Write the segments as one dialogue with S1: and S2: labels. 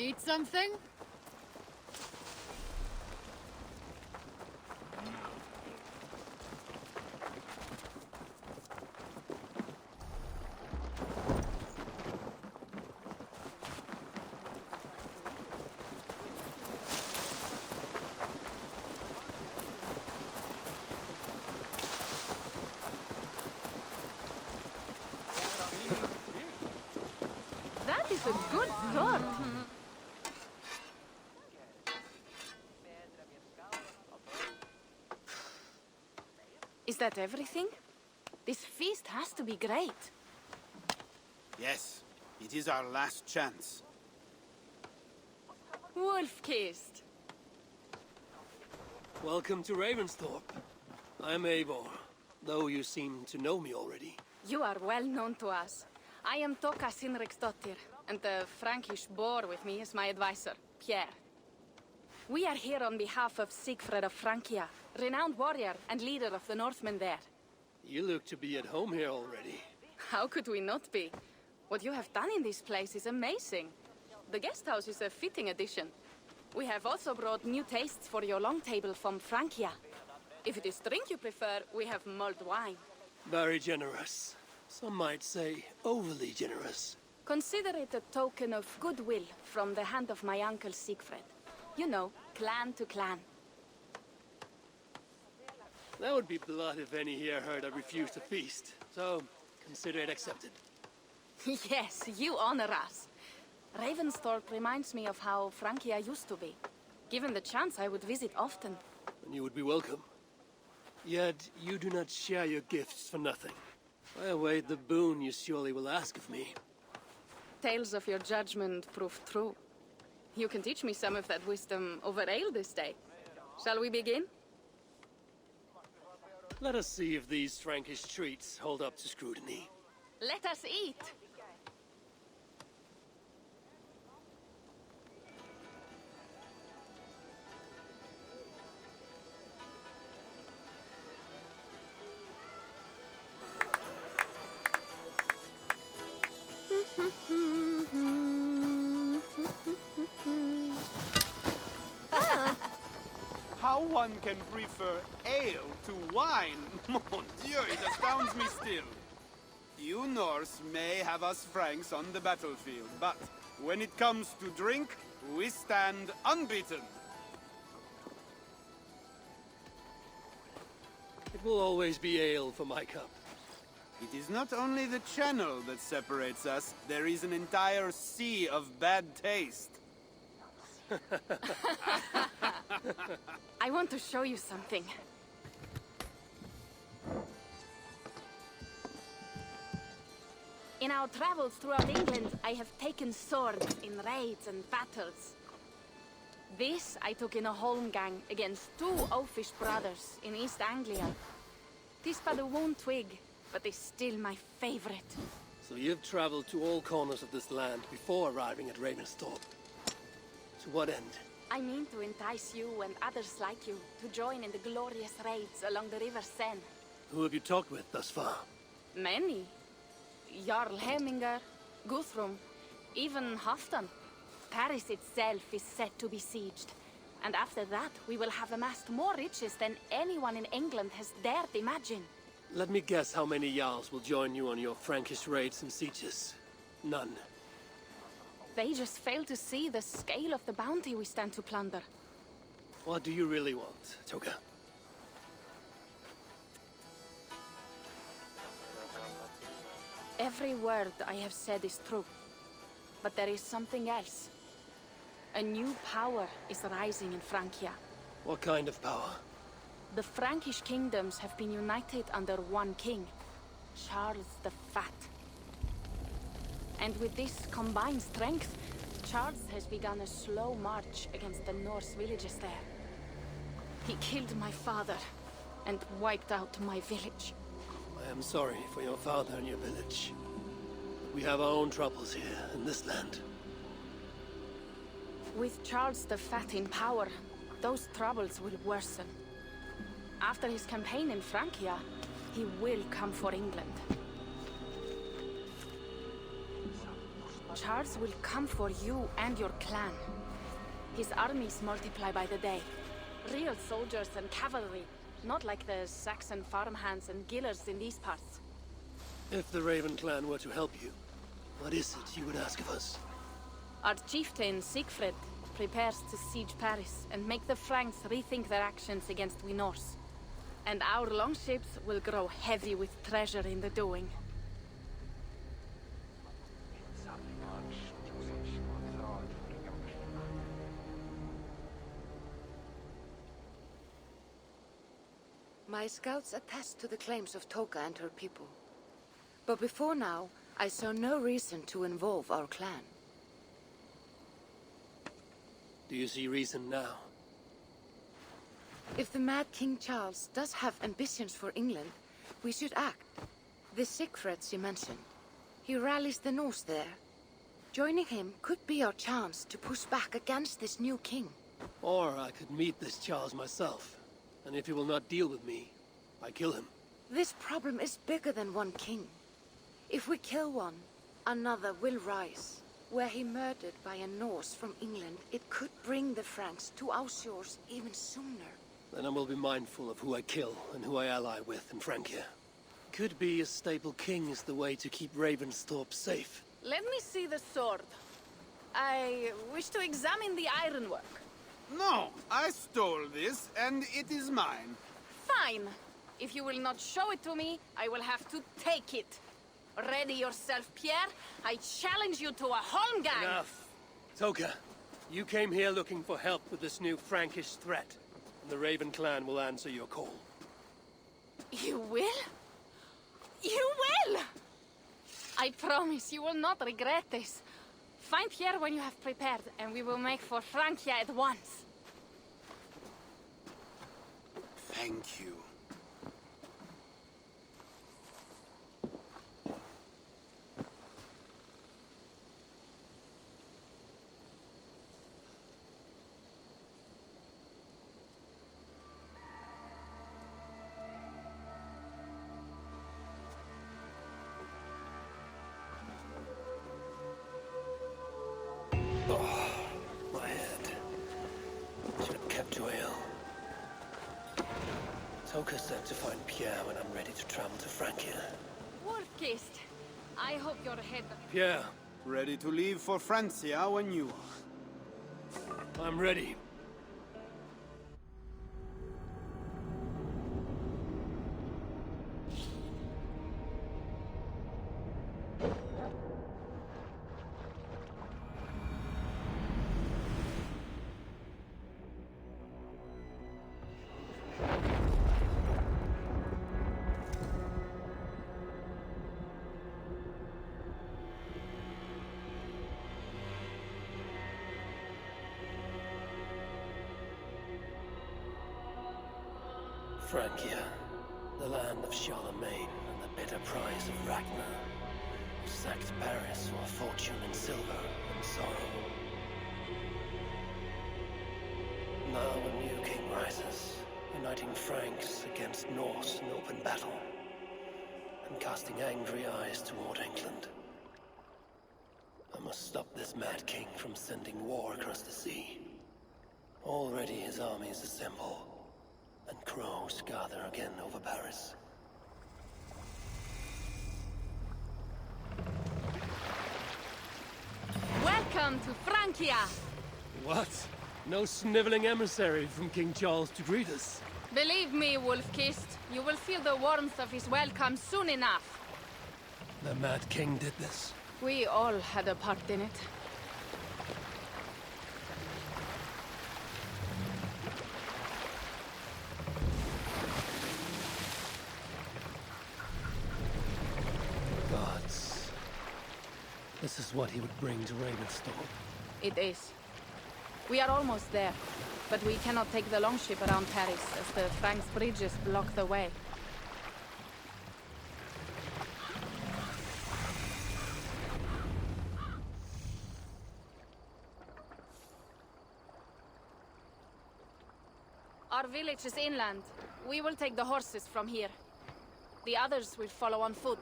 S1: Need something?
S2: That is a good sword. Is that everything? This feast has to be great.
S3: Yes, it is our last chance.
S2: Wolf-kissed.
S4: Welcome to Ravensthorpe. I'm Eivor, though you seem to know me already.
S2: You are well known to us. I am Toka Sinriksdottir, and the Frankish boar with me is my advisor, Pierre. We are here on behalf of Sigfred of Francia, renowned warrior and leader of the Northmen there.
S4: You look to be at home here already.
S2: How could we not be? What you have done in this place is amazing. The guest house is a fitting addition. We have also brought new tastes for your long table from Francia. If it is drink you prefer, we have mulled wine.
S4: Very generous. Some might say overly generous.
S2: Consider it a token of goodwill from the hand of my uncle Sigfred. You know, clan to clan.
S4: That would be blood if any here heard I refused to feast. So, consider it accepted.
S2: Yes, you honor us. Ravensthorpe reminds me of how Francia used to be. Given the chance, I would visit often.
S4: And you would be welcome. Yet, you do not share your gifts for nothing. I await the boon you surely will ask of me.
S2: Tales of your judgment prove true. You can teach me some of that wisdom over ale this day. Shall we begin?
S4: Let us see if these Frankish treats hold up to scrutiny.
S2: Let us eat!
S3: How one can prefer ale to wine? Mon Dieu, it astounds me still. You Norse may have us Franks on the battlefield, but when it comes to drink, we stand unbeaten.
S4: It will always be ale for my cup.
S3: It is not only the channel that separates us, there is an entire sea of bad taste.
S2: I want to show you something. In our travels throughout England, I have taken swords in raids and battles. This I took in a holmgang against two oafish brothers in East Anglia. Tis but a worn twig, but is still my favorite.
S4: So you've traveled to all corners of this land before arriving at Ravensthorpe. To what end?
S2: I mean to entice you and others like you to join in the glorious raids along the River Seine.
S4: Who have you talked with thus far?
S2: Many. Jarl Heminger, Guthrum, even Halfdan. Paris itself is set to be besieged. And after that, we will have amassed more riches than anyone in England has dared imagine.
S4: Let me guess how many Jarls will join you on your Frankish raids and sieges. None.
S2: They just fail to see the scale of the bounty we stand to plunder.
S4: What do you really want, Toga?
S2: Every word I have said is true. But there is something else. A new power is rising in Francia.
S4: What kind of power?
S2: The Frankish kingdoms have been united under one king, Charles the Fat. And with this combined strength, Charles has begun a slow march against the Norse villages there. He killed my father and wiped out my village.
S4: I am sorry for your father and your village. We have our own troubles here in this land.
S2: With Charles the Fat in power, those troubles will worsen. After his campaign in Francia, he will come for England. Charles will come for you and your clan. His armies multiply by the day. Real soldiers and cavalry, not like the Saxon farmhands and gillers in these parts.
S4: If the Raven clan were to help you, what is it you would ask of us?
S2: Our chieftain, Siegfried, prepares to siege Paris and make the Franks rethink their actions against we Norse. And our longships will grow heavy with treasure in the doing.
S1: My scouts attest to the claims of Toka and her people. But before now, I saw no reason to involve our clan.
S4: Do you see reason now?
S1: If the Mad King Charles does have ambitions for England, we should act. The Siegfried you mentioned, he rallies the Norse there. Joining him could be our chance to push back against this new king.
S4: Or I could meet this Charles myself, and if he will not deal with me, I kill him.
S1: This problem is bigger than one king. If we kill one, another will rise. Were he murdered by a Norse from England, it could bring the Franks to our shores even sooner.
S4: Then I will be mindful of who I kill and who I ally with in Francia. Could be a stable king is the way to keep Ravensthorpe safe.
S2: Let me see the sword. I wish to examine the ironwork.
S3: No, I stole this, and it is mine.
S2: Fine. If you will not show it to me, I will have to take it. Ready yourself, Pierre. I challenge you to a holmgang.
S4: Enough. Toka, you came here looking for help with this new Frankish threat. And the Raven clan will answer your call.
S2: You will? You will! I promise you will not regret this. Find Pierre when you have prepared, and we will make for Francia at once.
S3: Thank you.
S4: My head. Should have kept you ill. Toka said to find Pierre when I'm ready to travel to Francia.
S2: Wolf-kissed. I hope your head...
S4: Pierre,
S3: Ready to leave for Francia when you are.
S4: I'm ready. Francia, the land of Charlemagne and the bitter prize of Ragnar, who sacked Paris for a fortune in silver and sorrow. Now a new king rises, uniting Franks against Norse in open battle, and casting angry eyes toward England. I must stop this mad king from sending war across the sea. Already his armies assemble, and crows gather again over Paris.
S2: Welcome to Francia!
S4: What? No sniveling emissary from King Charles to greet us?
S2: Believe me, Wolf-kissed, you will feel the warmth of his welcome soon enough.
S4: The Mad King did this.
S2: We all had a part in it.
S4: Gods. This is what he would bring to Ravensthorpe.
S2: It is. We are almost there, but we cannot take the longship around Paris as the Franks' bridges block the way. Our village is inland. We will take the horses from here. The others will follow on foot.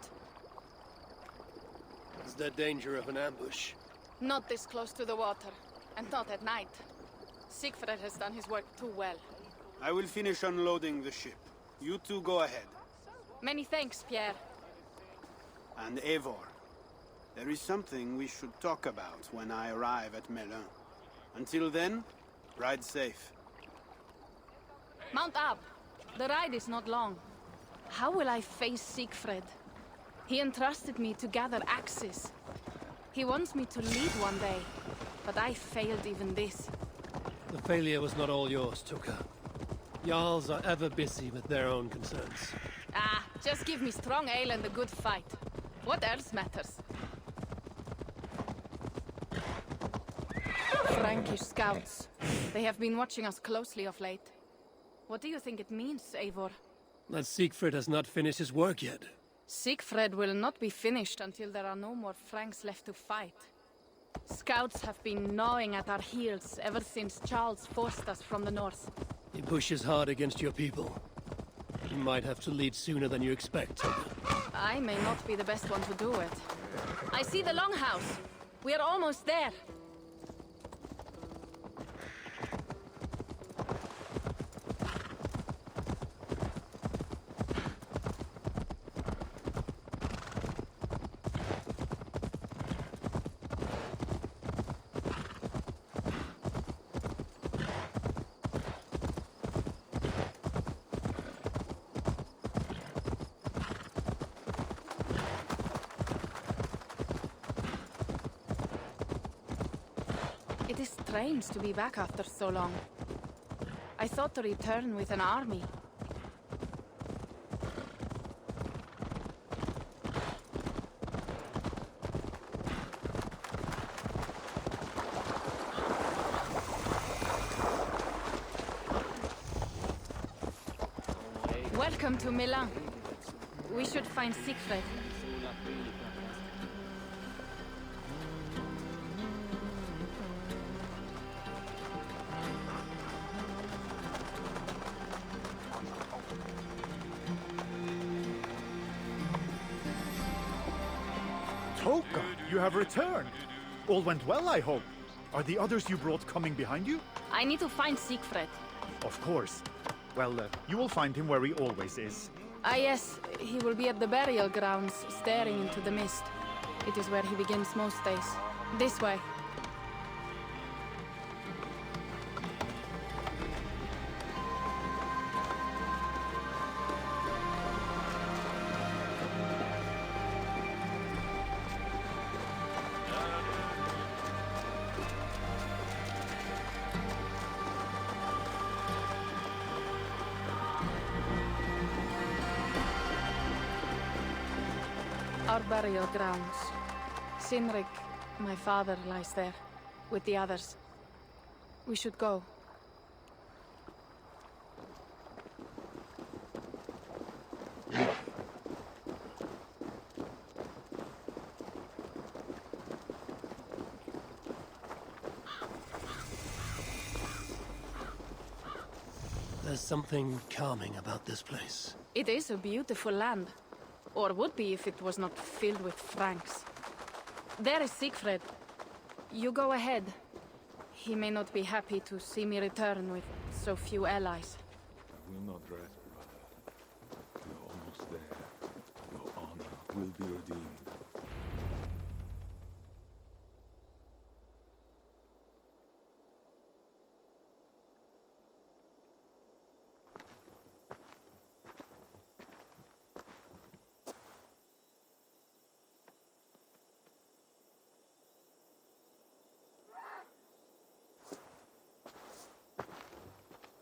S4: Is there danger of an ambush?
S2: Not this close to the water, and not at night. Siegfried has done his work too well.
S3: I will finish unloading the ship. You two go ahead.
S2: Many thanks, Pierre.
S3: And Eivor, there is something we should talk about when I arrive at Melun. Until then, ride safe.
S2: Mount up. The ride is not long. How will I face Siegfried? He entrusted me to gather axes. He wants me to lead one day, but I failed even this.
S4: The failure was not all yours, Tuka. Jarls are ever busy with their own concerns.
S2: Ah, just give me strong ale and a good fight. What else matters? Frankish scouts. They have been watching us closely of late. What do you think it means, Eivor?
S4: That Siegfried has not finished his work yet.
S2: Siegfried will not be finished until there are no more Franks left to fight. Scouts have been gnawing at our heels ever since Charles forced us from the north.
S4: He pushes hard against your people. He might have to lead sooner than you expect.
S2: I may not be the best one to do it. I see the Longhouse. We are almost there. It is strange to be back after so long. I thought to return with an army. Welcome to Milan. We should find Siegfried.
S5: Toka, you have returned. All went well, I hope. Are the others you brought coming behind you?
S2: I need to find Siegfried.
S5: Of course. Well, you will find him where he always is.
S2: Ah yes, he will be at the burial grounds, staring into the mist. It is where he begins most days. This way. Our burial grounds. Sinrik, my father, lies there, with the others. We should go.
S4: There's something calming about this place.
S2: It is a beautiful land. Or would be if it was not filled with Franks. There is Siegfried. You go ahead. He may not be happy to see me return with so few allies.
S6: I will not rest, brother. You're almost there. Your honor will be redeemed.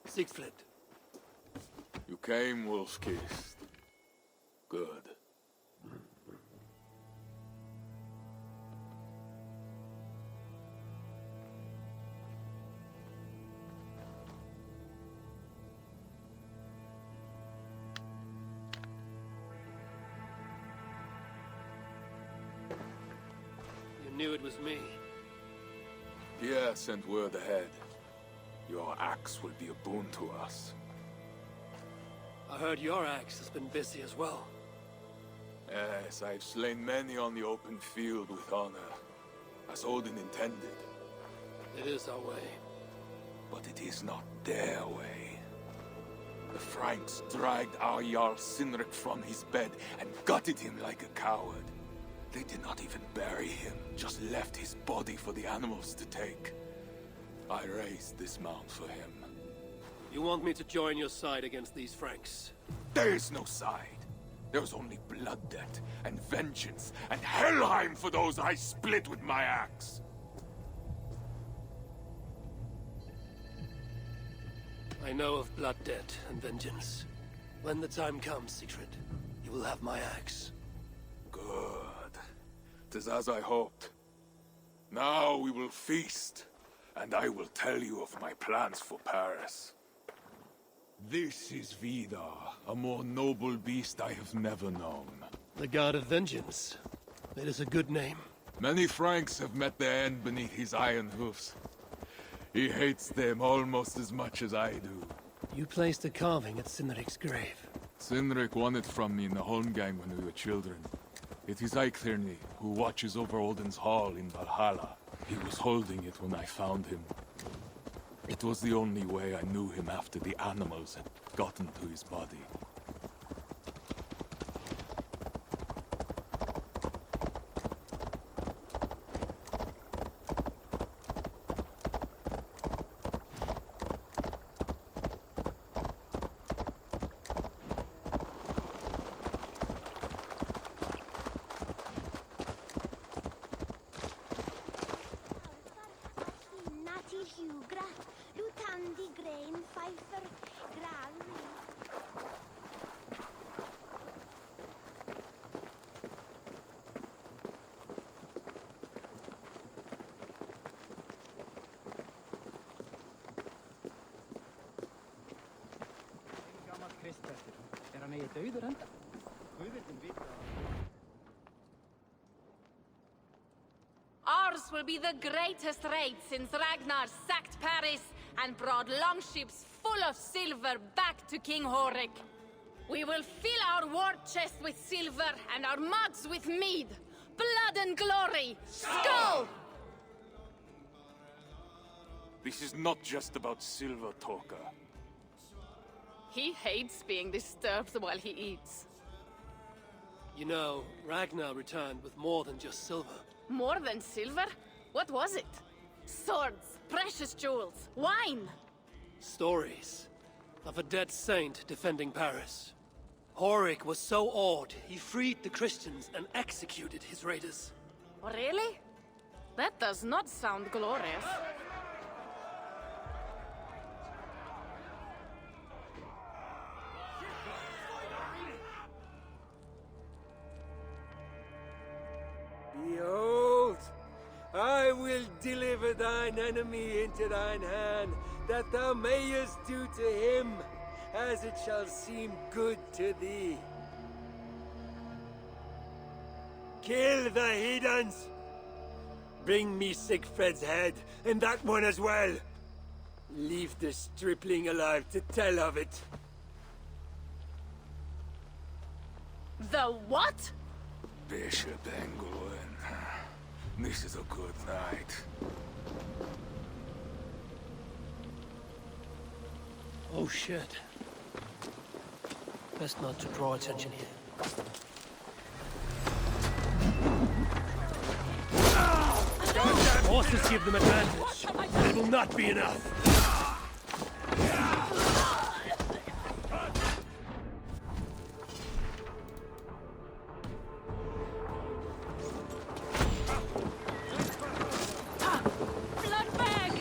S4: Siegfried.
S6: You came, wolf-kissed. Good.
S4: You knew it was me.
S6: Pierre sent word ahead. Your axe will be a boon to us.
S4: I heard your axe has been busy as well.
S6: Yes, I've slain many on the open field with honor. as Odin intended.
S4: It is our way.
S6: But it is not their way. The Franks dragged our Jarl Sinric from his bed and gutted him like a coward. They did not even bury him, just left his body for the animals to take. I raised this mound for him.
S4: You want me to join your side against these Franks?
S6: There is no side. There's only blood debt and vengeance and Helheim for those I split with my axe.
S4: I know of blood debt and vengeance. When the time comes, Sigrid, you will have my axe.
S6: Good. 'Tis as I hoped. Now we will feast, and I will tell you of my plans for Paris. This is Vidar, a more noble beast I have never known.
S4: The God of Vengeance. It is a good name.
S6: Many Franks have met their end beneath his iron hoofs. He hates them almost as much as I do.
S4: You placed a carving at Sinric's grave.
S6: Sinric won it from me in the Holmgang when we were children. It is Eiklirni, who watches over Odin's hall in Valhalla. He was holding it when I found him. It was the only way I knew him after the animals had gotten to his body.
S2: Ours will be the greatest raid since Ragnar sacked Paris and brought longships full of silver back to King Horik. We will fill our war chest with silver and our mugs with mead. Blood and glory! Skull!
S6: This is not just about silver, Torka.
S2: He hates being disturbed while he eats.
S4: You know, Ragnar returned with more than just silver.
S2: More than silver? What was it? Swords, precious jewels, wine!
S4: Stories of a dead saint defending Paris. Horik was so awed, he freed the Christians and executed his raiders.
S2: Really? That does not sound glorious.
S7: Behold, I will deliver thine enemy into thine hand, that thou mayest do to him as it shall seem good to thee. Kill the heathens! Bring me Sigfred's head, and that one as well. Leave the stripling alive to tell of it.
S2: The what?
S6: Bishop Engelwin. This is a good night.
S4: Oh shit. Best not to draw attention here. Horses give them advantage, but it will not be enough.
S2: Blood bag!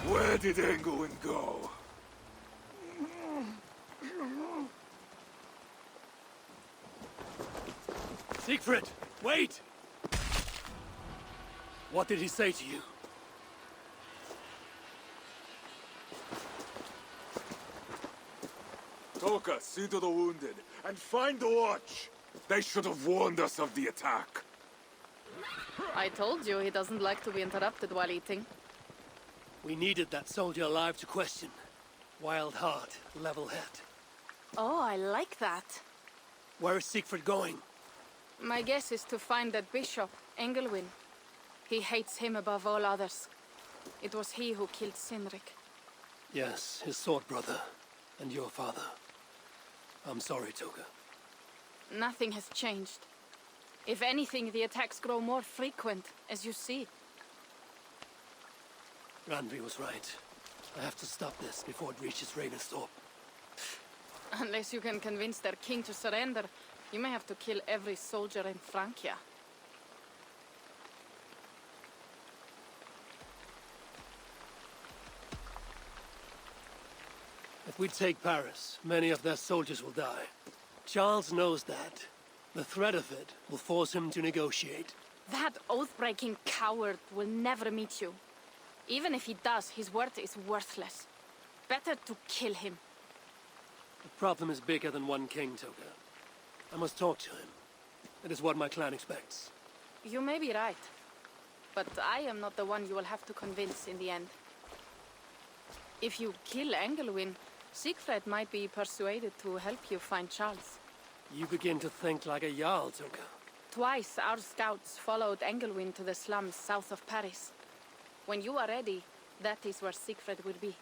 S6: Where did Engelwin go?
S4: Siegfried, wait! What did he say to you?
S6: Toka, see to the wounded, and find the watch! They should have warned us of the attack.
S2: I told you he doesn't like to be interrupted while eating.
S7: We needed that soldier alive to question. Wild heart, level head.
S2: Oh, I like that.
S7: Where is Siegfried going?
S2: My guess is to find that bishop, Engelwin. He hates him above all others. It was he who killed Cynric.
S7: Yes, his sword brother. And your father. I'm sorry, Toga.
S2: Nothing has changed. If anything, the attacks grow more frequent, as you see.
S7: Randvi was right. I have to stop this before it reaches Ravensthorpe.
S2: Unless you can convince their king to surrender, you may have to kill every soldier in Francia.
S7: If we take Paris, many of their soldiers will die. Charles knows that. The threat of it will force him to negotiate.
S2: That oath-breaking coward will never meet you. Even if he does, his word is worthless. Better to kill him.
S7: The problem is bigger than one king, Toga. I must talk to him. It is what my clan expects.
S2: You may be right. But I am not the one you will have to convince in the end. If you kill Engelwin, Siegfried might be persuaded to help you find Charles.
S7: You begin to think like a Jarl, Toga.
S2: Twice our scouts followed Engelwin to the slums south of Paris. When you are ready, that is where Siegfried will be.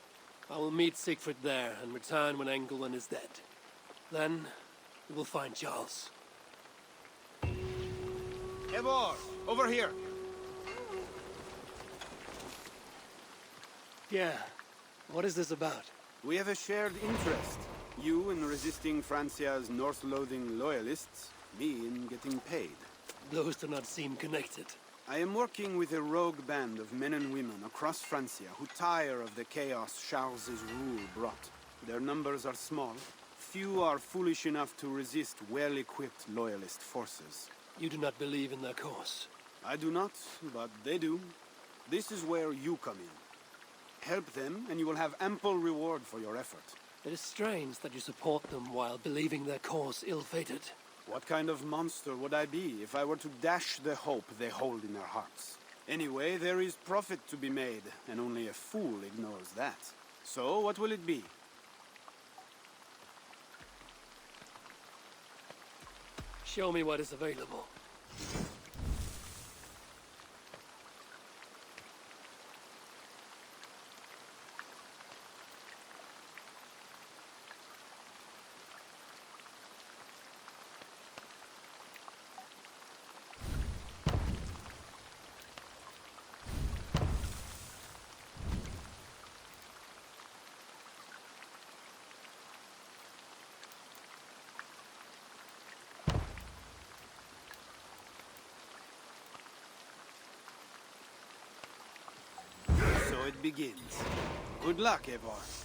S7: I will meet Siegfried there and return when Engelwin is dead. Then, we will find Charles.
S3: Eivor, over here.
S7: Yeah. What is this about?
S3: We have a shared interest. You in resisting Francia's North-loathing loyalists, me in getting paid.
S7: Those do not seem connected.
S3: I am working with a rogue band of men and women across Francia who tire of the chaos Charles's rule brought. Their numbers are small. Few are foolish enough to resist well-equipped loyalist forces.
S7: You do not believe in their cause.
S3: I do not, but they do. This is where you come in. Help them, and you will have ample reward for your effort.
S7: It is strange that you support them while believing their cause ill-fated.
S3: What kind of monster would I be if I were to dash the hope they hold in their hearts? Anyway, there is profit to be made, and only a fool ignores that. So, what will it be?
S7: Show me what is available.
S3: So it begins. Good luck, Eivor.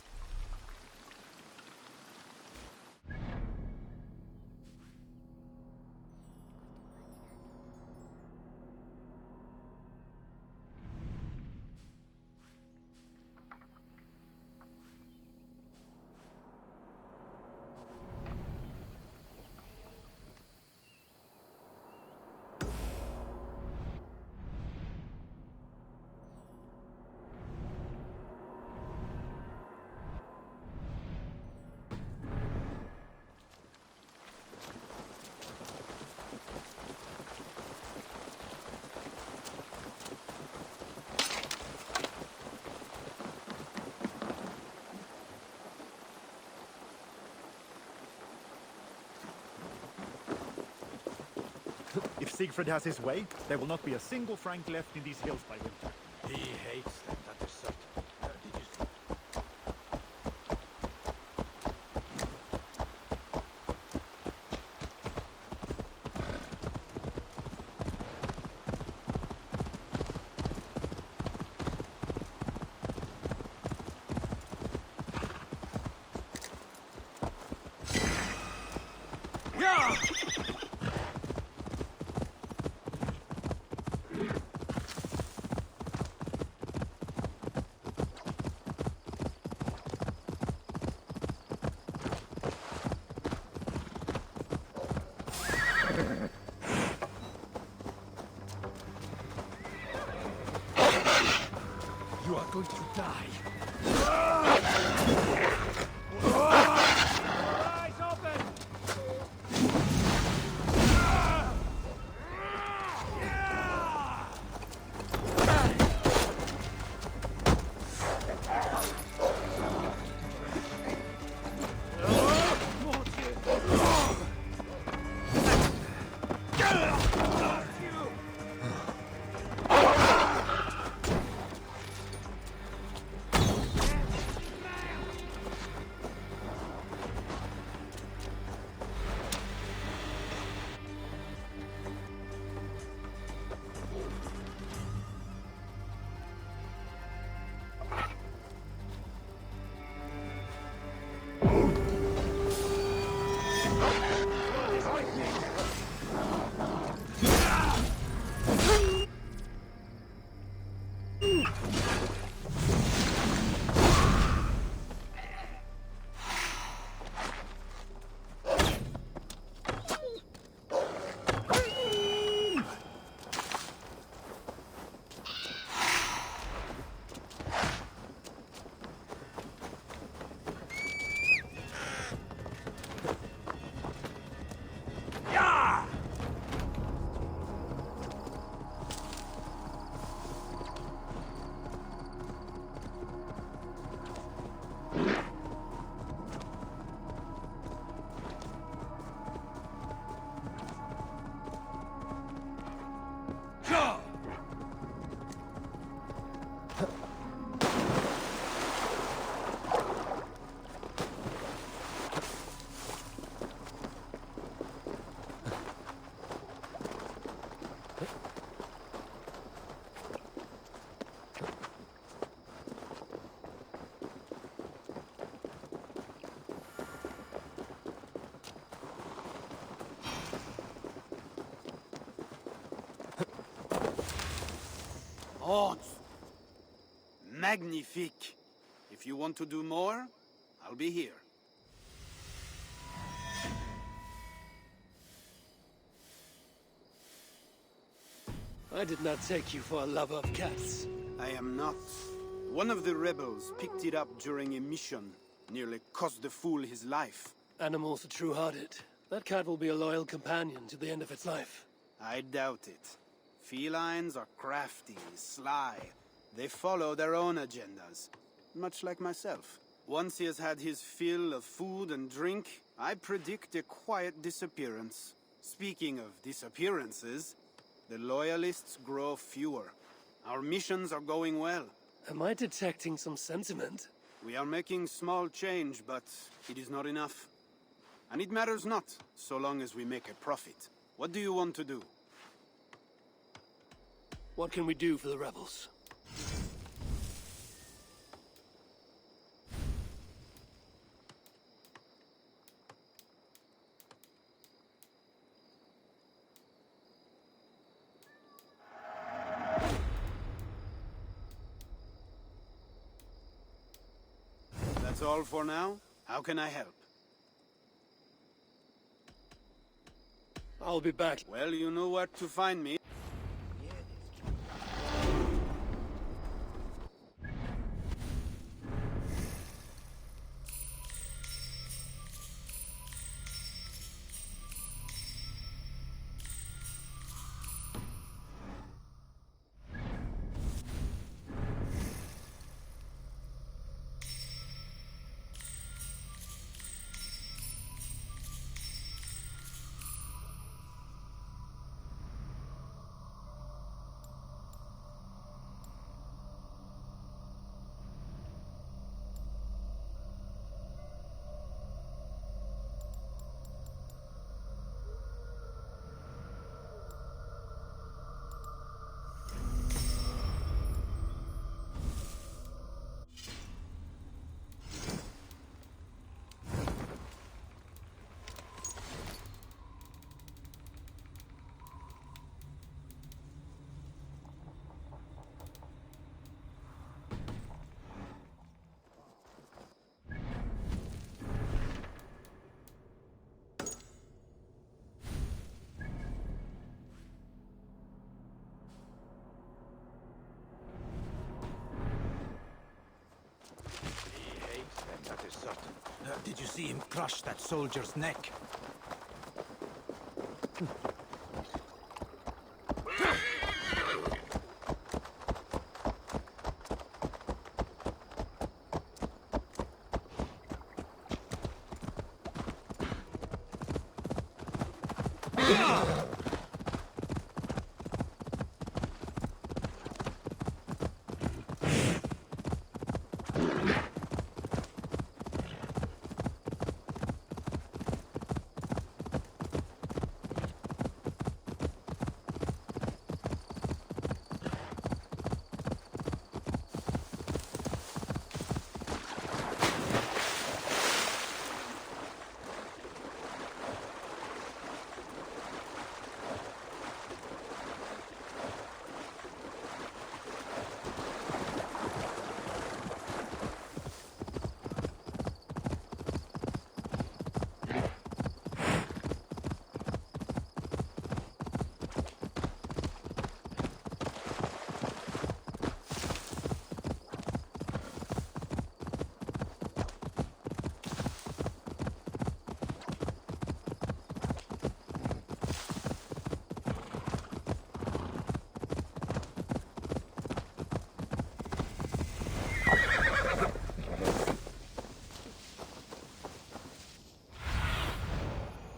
S5: If Siegfried has his way, there will not be a single Frank left in these hills by winter.
S8: He hates them, that is certain. Did you...
S7: Die.
S8: Eyes open!
S3: Odds! Magnifique! If you want to do more, I'll be here.
S7: I did not take you for a lover of cats.
S3: I am not. One of the rebels picked it up during a mission. Nearly cost the fool his life.
S7: Animals are true-hearted. That cat will be a loyal companion to the end of its life.
S3: I doubt it. Felines are crafty, sly. They follow their own agendas. Much like myself. Once he has had his fill of food and drink, I predict a quiet disappearance. Speaking of disappearances, the loyalists grow fewer. Our missions are going well.
S7: Am I detecting some sentiment?
S3: We are making small change, but it is not enough. And it matters not, so long as we make a profit. What do you want to do?
S7: What can we do for the rebels?
S3: That's all for now? How can I help?
S7: I'll be back.
S3: Well, you know where to find me.
S8: you see him crush that soldier's neck?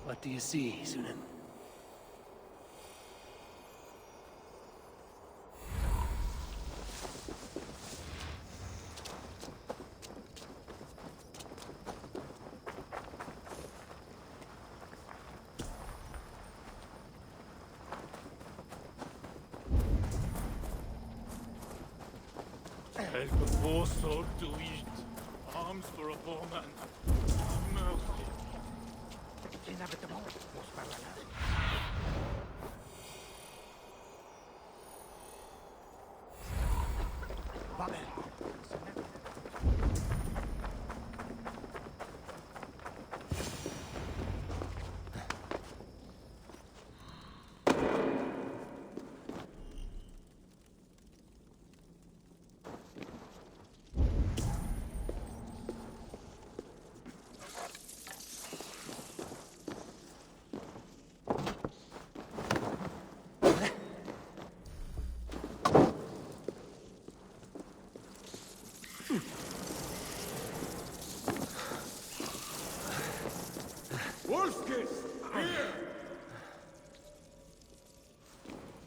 S4: What do you see, Sunan?
S6: Help a poor soul to eat. Arms for a poor man. Mercy.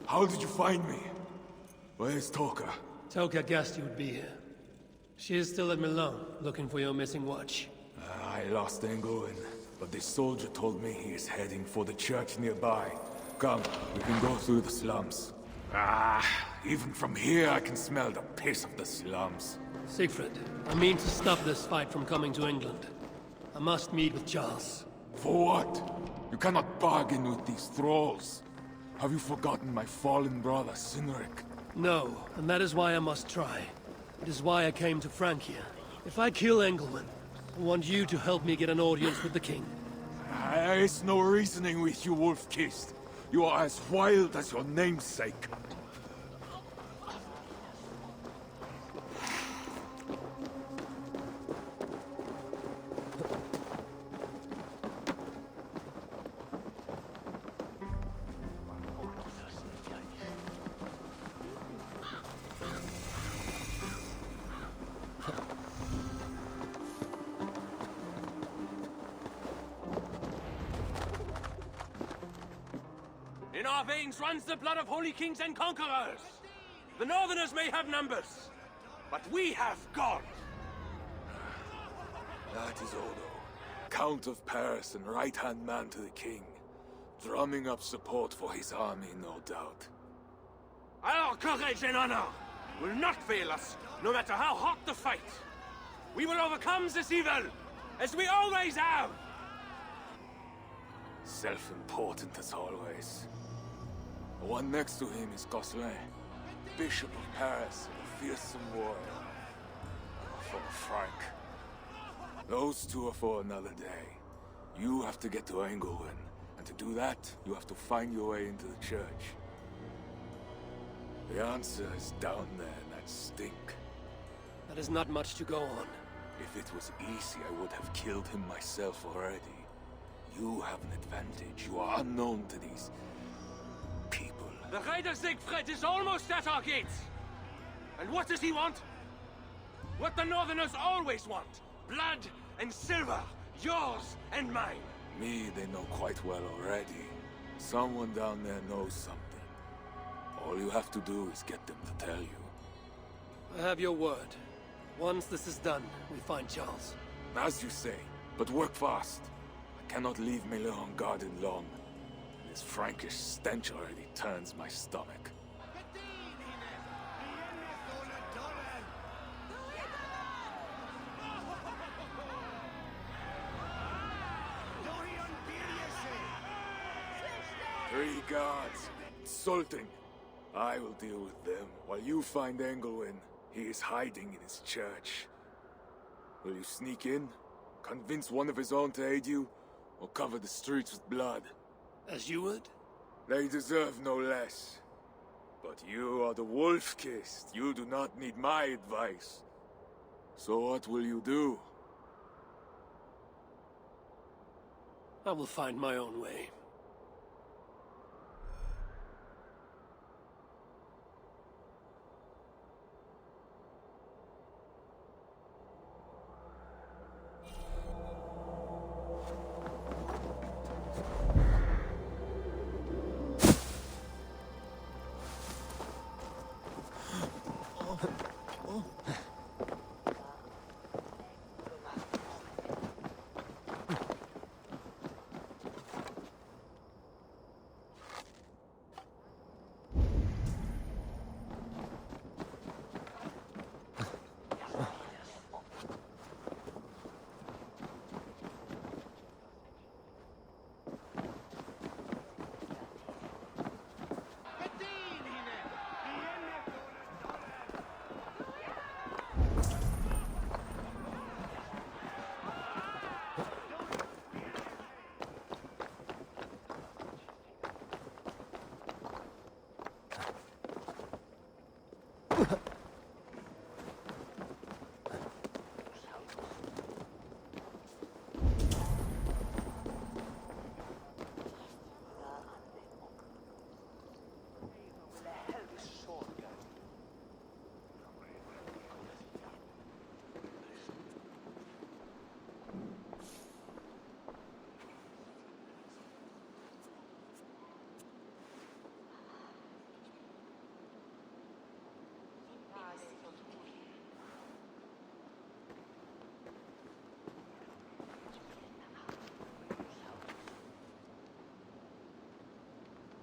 S6: How did you find me? Where's Toka?
S7: Toka guessed you would be here. She is still at Milan, looking for your missing watch.
S6: I lost Englewen, but this soldier told me he is heading for the church nearby. Come, we can go through the slums. Even from here I can smell the piss of the slums.
S7: Siegfried, I mean to stop this fight from coming to England. I must meet with Charles.
S6: For what? You cannot bargain with these thralls. Have you forgotten my fallen brother, Cynric?
S7: No, and that is why I must try. It is why I came to Francia. If I kill Engelman, I want you to help me get an audience with the king.
S6: There is no reasoning with you, Wolf-Kissed. You are as wild as your namesake.
S7: In our veins runs the blood of holy kings and conquerors. The Northerners may have numbers, but we have God.
S6: That is Odo, Count of Paris and right-hand man to the king. Drumming up support for his army, no doubt.
S7: Our courage and honor will not fail us, no matter how hot the fight. We will overcome this evil, as we always have.
S6: Self-important as always. The one next to him is Gosselin, Bishop of Paris and a fearsome warrior. For Frank. Those two are for another day. You have to get to Engelwen, and to do that, you have to find your way into the church. The answer is down there in that stink.
S7: That is not much to go on.
S6: If it was easy, I would have killed him myself already. You have an advantage. You are unknown to these people.
S7: The Raider Siegfried is almost at our gates! And what does he want? What the Northerners always want! Blood and silver! Yours and mine!
S6: Me, they know quite well already. Someone down there knows something. All you have to do is get them to tell you.
S4: I have your word. Once this is done, we find Charles.
S6: As you say, but work fast. I cannot leave Miller unguarded long. This Frankish stench already turns my stomach. Three guards. Insulting. I will deal with them, while you find Engelwin. He is hiding in his church. Will you sneak in? Convince one of his own to aid you? Or cover the streets with blood?
S4: As you would?
S6: They deserve no less. But you are the wolf-kissed. You do not need my advice. So what will you do?
S4: I will find my own way.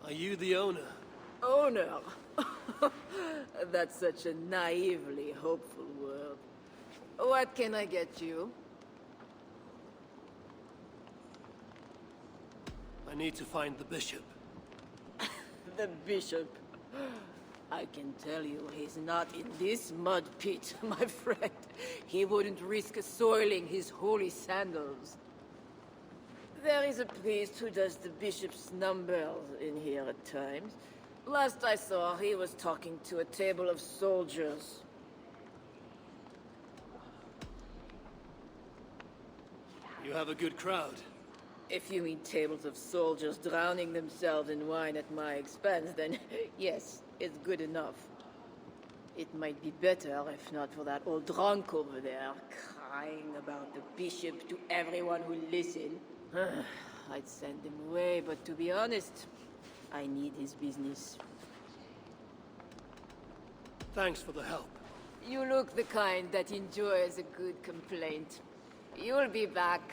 S4: Are you the owner?
S9: Owner? That's such a naively hopeful word. What can I get you?
S4: I need to find the bishop.
S9: The bishop? I can tell you he's not in this mud pit, my friend. He wouldn't risk soiling his holy sandals. There is a priest who does the bishop's numbers in here at times. Last I saw, he was talking to a table of soldiers.
S4: You have a good crowd.
S9: If you mean tables of soldiers drowning themselves in wine at my expense, then yes, it's good enough. It might be better if not for that old drunk over there, crying about the bishop to everyone who listened. I'd send him away, but to be honest, I need his business.
S4: Thanks for the help.
S9: You look the kind that enjoys a good complaint. You'll be back.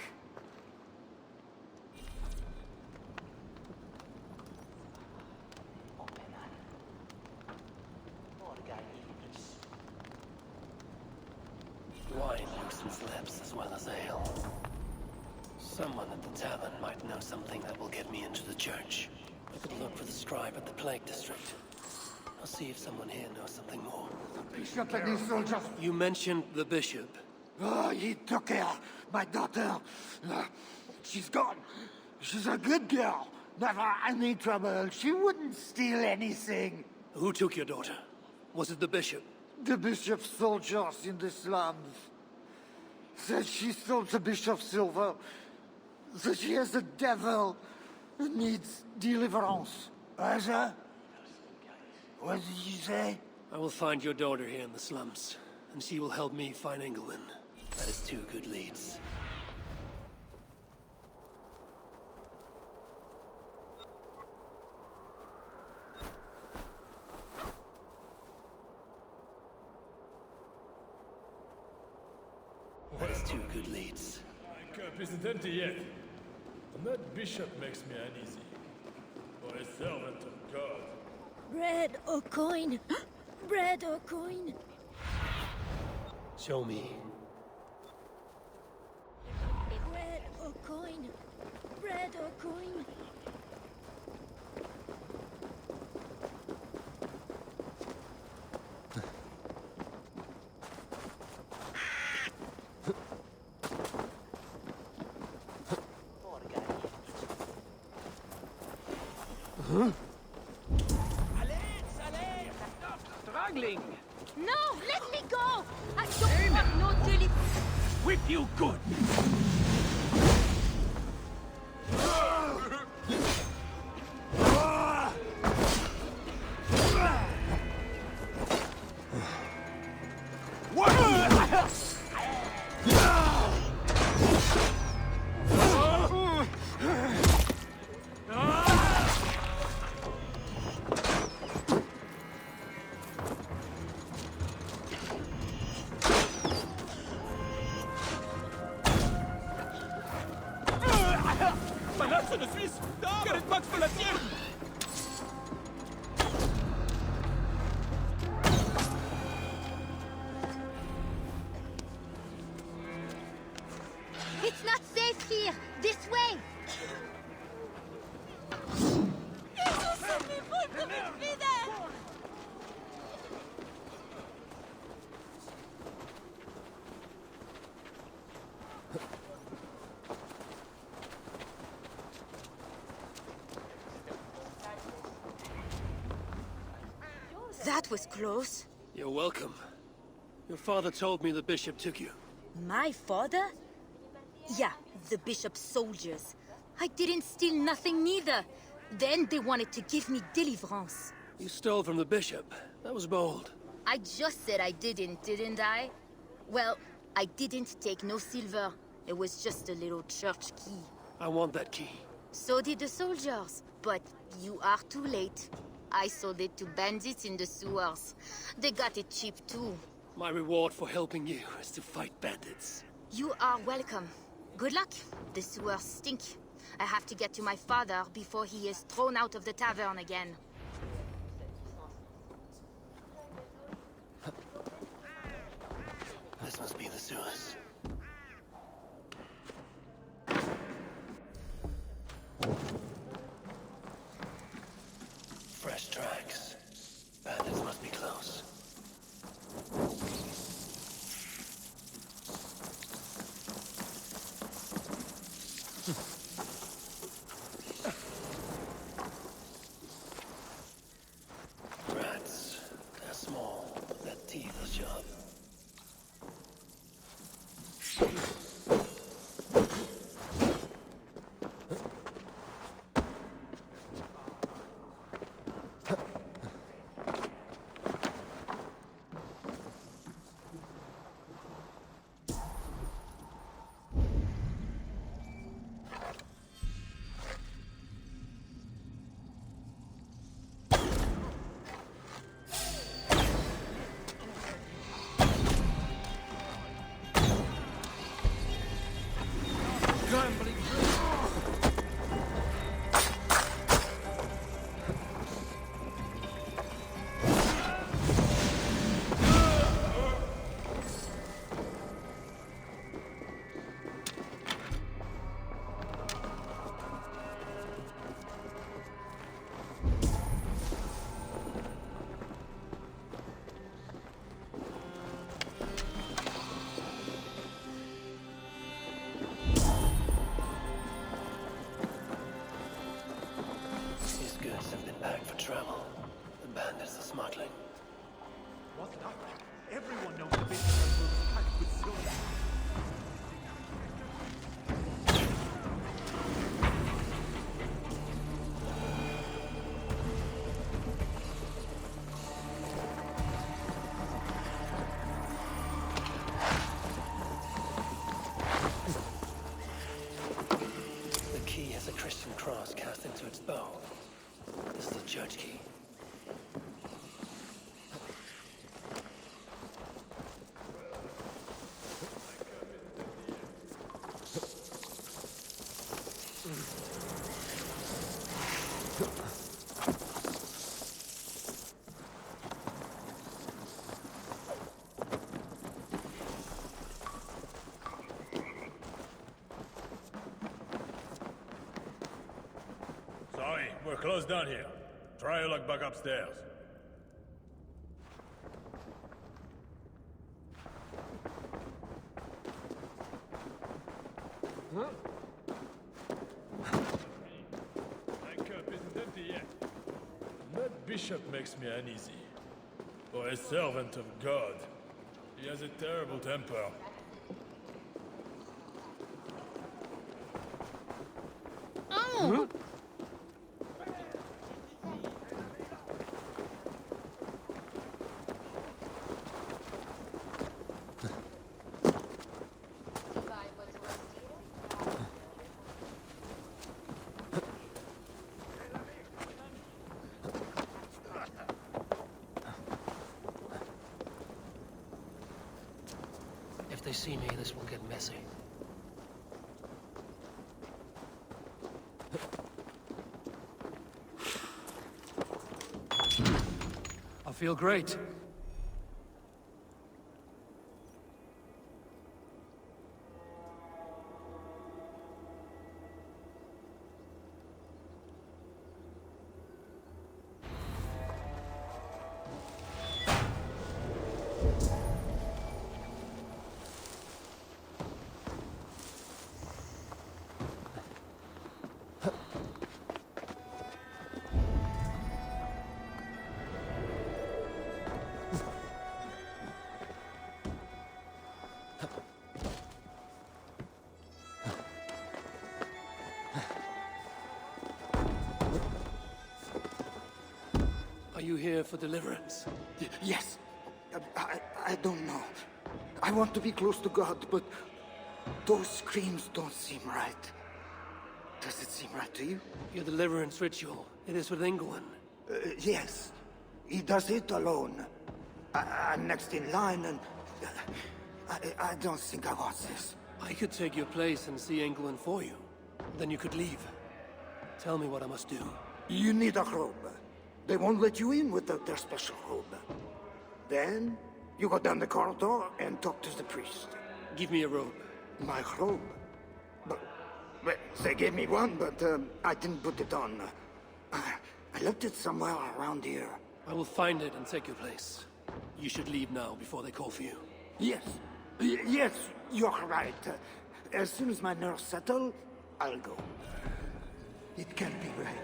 S4: Wine loosens lips as well as ale. Someone at the tavern might know something that will get me into the church. I could look for the scribe at the Plague District. I'll see if someone here knows something more.
S8: Bishop and his soldiers.
S4: You mentioned the bishop.
S8: Oh, he took her, my daughter. She's gone. She's a good girl. Never any trouble. She wouldn't steal anything.
S4: Who took your daughter? Was it the bishop?
S8: The bishop's soldiers in the slums. Says she stole the bishop's silver. That she has the devil and needs deliverance. Asa? What did you say?
S4: I will find your daughter here in the slums, and she will help me find England. That is 2 good leads. That is 2 good leads.
S10: My cup isn't empty yet. And that bishop makes me uneasy. For a servant of God.
S11: Bread or coin? Bread or coin?
S4: Show me.
S11: Bread or coin? Bread or coin?
S7: Struggling!
S11: No! Let me go! I don't want no delivery!
S7: Whip you good! Palazzo de Suisse! Quelle box pour la tienne!
S11: It's not safe here! This way! That was close.
S4: You're welcome. Your father told me the bishop took you.
S11: My father? Yeah, the bishop's soldiers. I didn't steal nothing neither. Then they wanted to give me deliverance.
S4: You stole from the bishop. That was bold.
S11: I just said I didn't I? Well, I didn't take no silver. It was just a little church key.
S4: I want that key.
S11: So did the soldiers. But you are too late. I sold it to bandits in the sewers. They got it cheap too.
S4: My reward for helping you is to fight bandits.
S11: You are welcome. Good luck. The sewers stink. I have to get to my father before he is thrown out of the tavern again.
S4: This must be the sewers. Fresh tracks. Bandits must be close. Rats. They're small, but their teeth are sharp. Travel. The bandits are smuggling.
S5: What luck! Everyone knows the bishop has boots packed with silver.
S4: church key.
S10: Sorry, we're closed down here. Try your luck back upstairs. My cup isn't empty yet. That bishop makes me uneasy. For a servant of God, he has a terrible temper.
S11: Oh!
S4: If they see me, this will get messy. I feel great. Are you here for deliverance?
S8: Yes. I don't know. I want to be close to God, but those screams don't seem right. Does it seem right to you?
S4: Your deliverance ritual. It is with England.
S8: Yes. He does it alone. I'm next in line, and I don't think I want this.
S4: I could take your place and see England for you. Then you could leave. Tell me what I must do.
S8: You need a robe. They won't let you in without their special robe. Then, you go down the corridor and talk to the priest.
S4: Give me a robe.
S8: My robe? But, well, they gave me one, but I didn't put it on. I left it somewhere around here.
S4: I will find it and take your place. You should leave now before they call for you.
S8: Yes. Yes, you're right. As soon as my nerves settle, I'll go. It can't be right.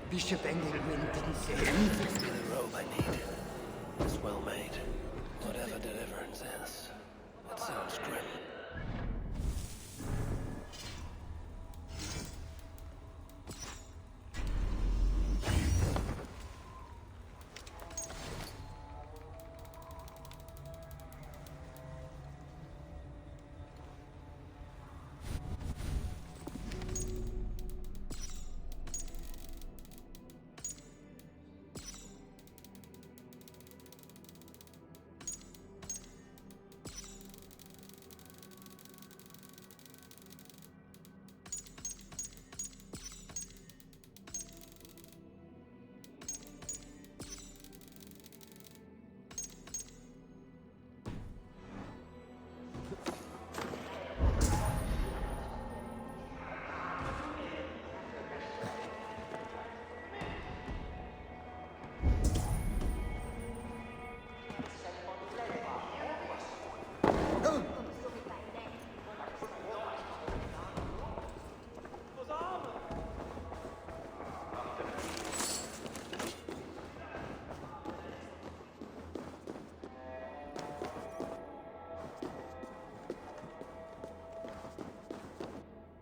S8: Bishop Engelman didn't say anything.
S4: It's the robe I need. It's well made. Whatever deliverance is. It sounds grim.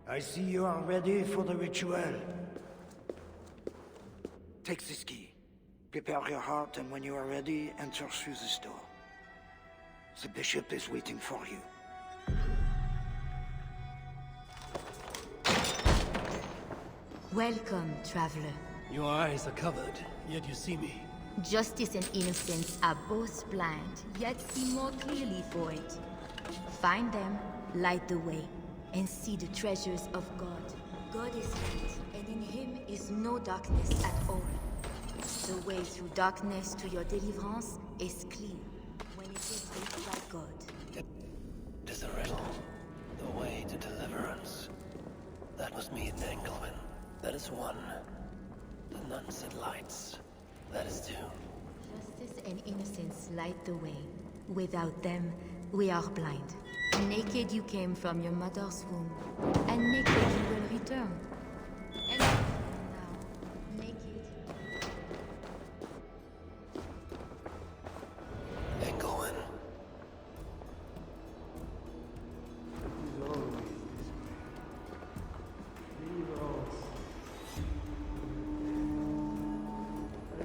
S8: I see you are ready for the ritual. Take this key. Prepare your heart, and when you are ready, enter through this door. The bishop is waiting for you.
S11: Welcome, traveler.
S4: Your eyes are covered, yet you see me.
S11: Justice and innocence are both blind, yet see more clearly for it. Find them, light the way, and see the treasures of God. God is light, and in him is no darkness at all. The way through darkness to your deliverance is clear, when it is lit by God.
S4: It is a riddle. The way to deliverance. That must mean Engelman. That is one. The nun said lights. That is two.
S11: Justice and innocence light the way. Without them, we are blind. Naked you came from your mother's womb, and naked you will return. And now, naked.
S4: Engelman.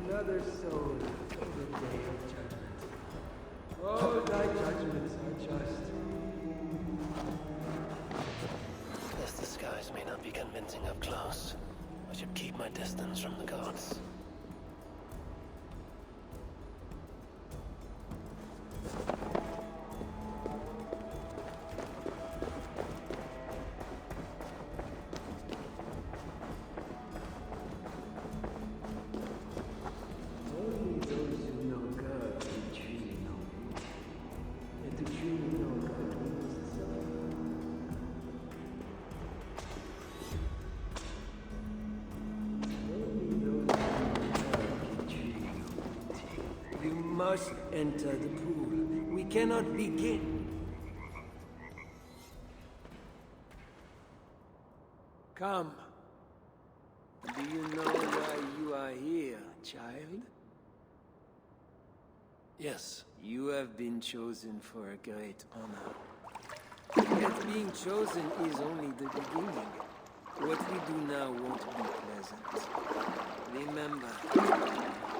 S7: Another soul for the day of judgment. Oh, thy judgments are just.
S4: This disguise may not be convincing up close. I should keep my distance from the gods.
S7: Only those who know God can truly know Him. And to truly know God, we must suffer. Only those who know God can truly know Him. You must enter the pool. We cannot begin. Come. Do you know why you are here, child?
S4: Yes.
S7: You have been chosen for a great honor. Yet being chosen is only the beginning. What we do now won't be pleasant. Remember,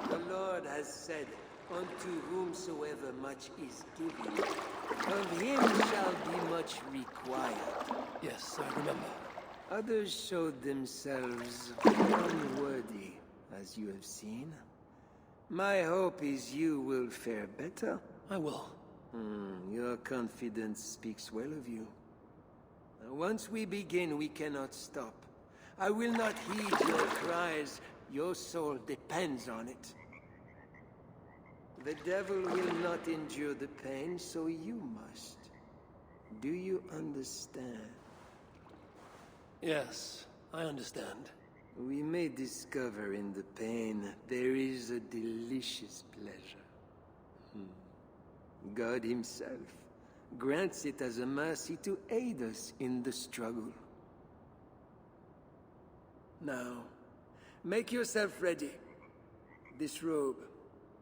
S7: the Lord has said, unto whomsoever much is given, of him shall be much required.
S4: Yes, I remember.
S7: Others showed themselves unworthy, as you have seen. My hope is you will fare better.
S4: I will.
S7: Your confidence speaks well of you. Once we begin, we cannot stop. I will not heed your cries. Your soul depends on it. The devil will not endure the pain, so you must. Do you understand?
S4: Yes, I understand.
S7: We may discover in the pain there is a delicious pleasure. God himself grants it as a mercy to aid us in the struggle. Now, make yourself ready. Disrobe,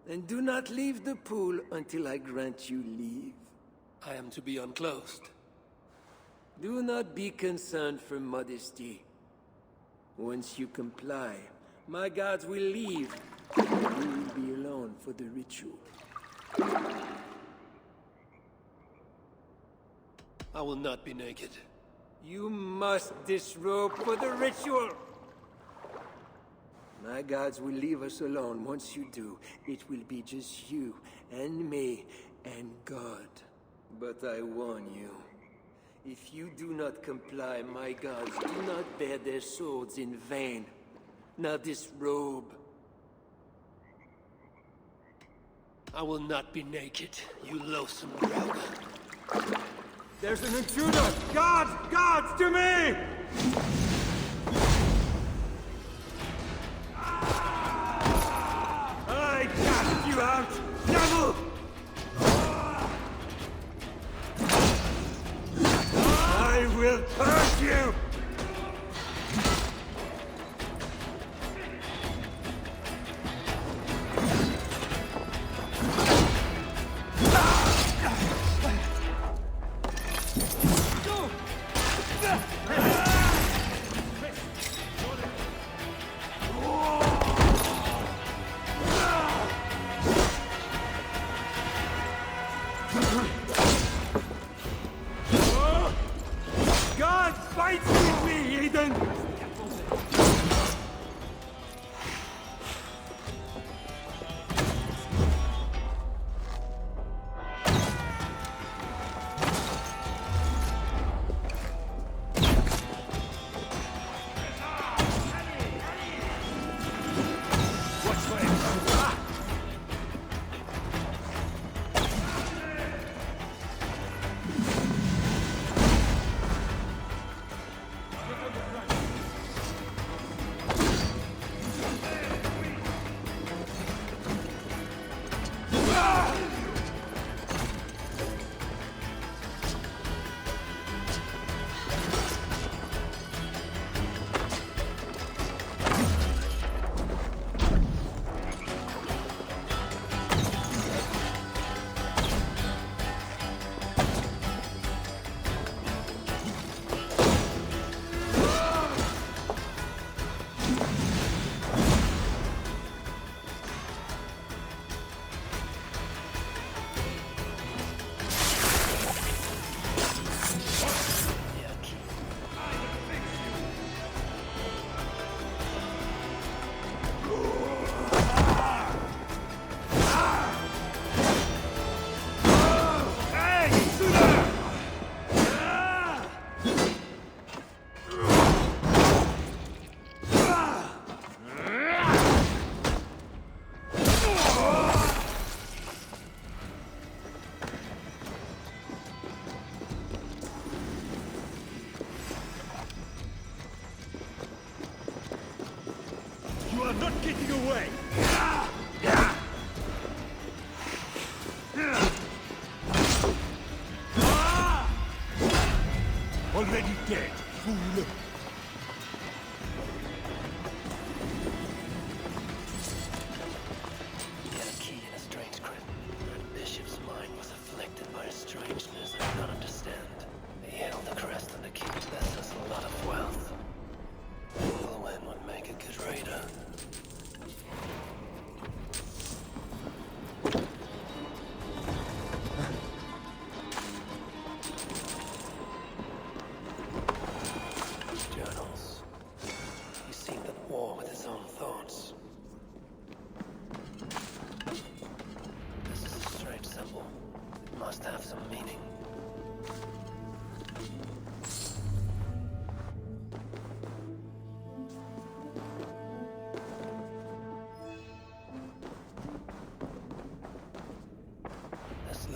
S7: and do not leave the pool until I grant you leave.
S4: I am to be unclothed.
S7: Do not be concerned for modesty. Once you comply, my gods will leave. You will be alone for the ritual.
S4: I will not be naked.
S7: You must disrobe for the ritual! My gods will leave us alone. Once you do, it will be just you and me and God. But I warn you, if you do not comply, my gods do not bear their swords in vain. Now disrobe.
S4: I will not be naked, you loathsome rogue.
S7: There's an intruder! Gods! Gods, to me! I cast you out, devil! I will purge you! God!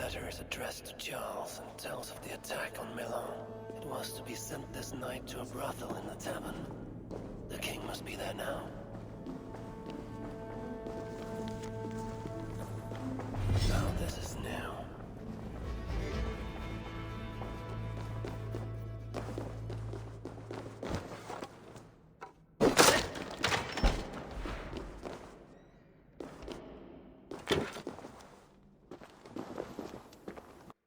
S4: letter is addressed to Charles and tells of the attack on Milan. It was to be sent this night to a brothel in the tavern. The king must be there now.